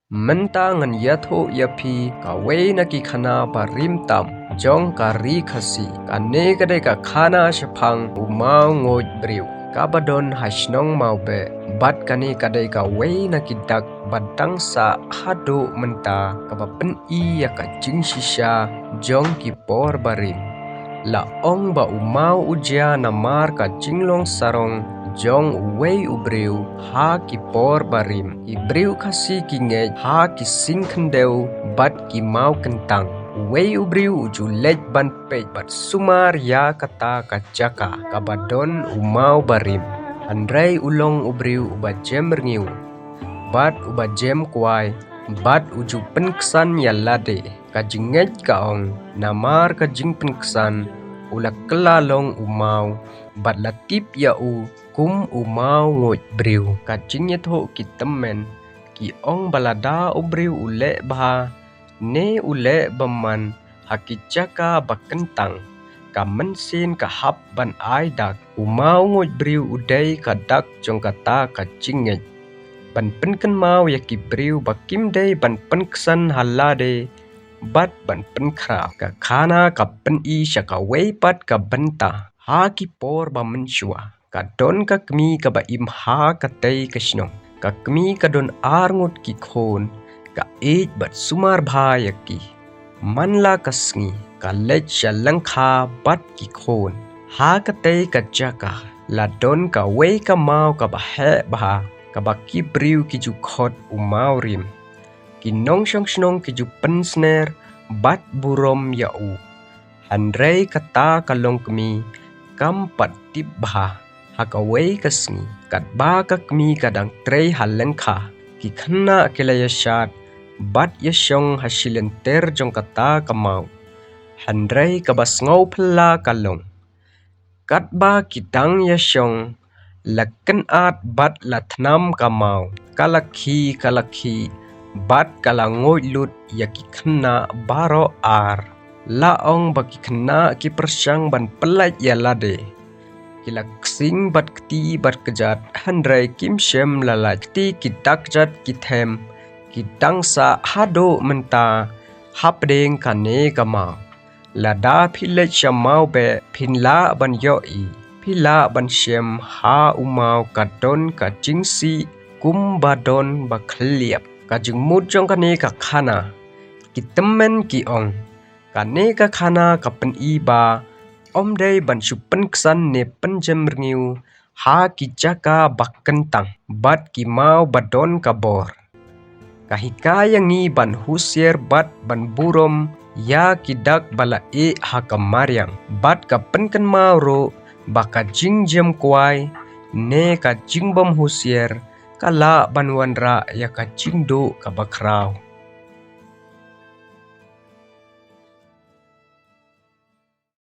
Menta ngan yatho yapi ka wei na ki khana pa rim tam jong ka ri khasi ka ne kadai ka khana shapang umau ngoj briu ka badon hashnong mau be bat kani kadai ka wei na ki dak badang sa hado menta ka ba pen I ya ka jing shisha jong ki por barim la ong ba umau uja na mar ka jinglong sarong jong wei ubriu ha ki por barim ibriu khasi ki nge ha ki sing khendeu bat ki mau kentang wei ubriu uju lej ban pe bat sumar ya kata kajaka kabadon umau barim andrei ulong ubriu uba jem rengiu bat uba jem kwai bat uju penksan ya lade kajinget kaong namar kajing penksan ulak kelalong umau bat latip ya u kum umau ngoj briu kajing yatho ki temen ki ong balada ubriu ule bah ne ule baman hakijaka bakentang kamen sin kahap ban ai dak umau ngoj briu udai kadak jong kata kajinget ban penken mau ya ki briu bakim dei ban penksan halade bat ban penkra ka khana ka pen I shaka wei pat ka benta ha ki por ba menshua ka don ka kmi ka ba im ha ka tei ka shnong ka kmi ka don arngut ki khon ka ej bat sumar bha ya ki manla ka sngi ka lech shalang kha bat ki khon ha ka tei ka jaka la don ka wei ka mau ka ba he bha ka ba ki briu ki ju khot umau rim ki nong shong shnong ki ju pen sner bat burom ya u handrei kata kalong kmi kam pat tip bha hakawei kasni kat ba ka kmi kadang trei haleng kha ki khanna kelaya shat bat yashong hasilen ter jong kata kamau handrei ka bas ngau phla kalong kat ba ki dang yashong lakken at bat lathnam kamau kalakhi bat kalangoi lut yaki khanna baro ar laong baki khanna ki persang ban pelaj ya lade kilak sing bat kti bat kejat handrai kim shem lalaj ti ki dakjat ki them ki dangsa hado menta hapdeng kane kamau lada philej shamau be phinla ban yo I phila ban shem ha umau kadon ka jingsi kum badon bakhliap kajing mujong kane ka khana ki temen ki ong kane ka khana ka pen I ba om dei ban supen ksan ne penjem rengiu ha ki jaka bakentang bat ki mau badon ka bor kahika yangi ban husier bat ban burom ya ki dak bala e ha ka maryang bat ka penken mau ro baka jingjem kwai ne ka jingbom husier kala banwanra ya ka jingdo ka bakrau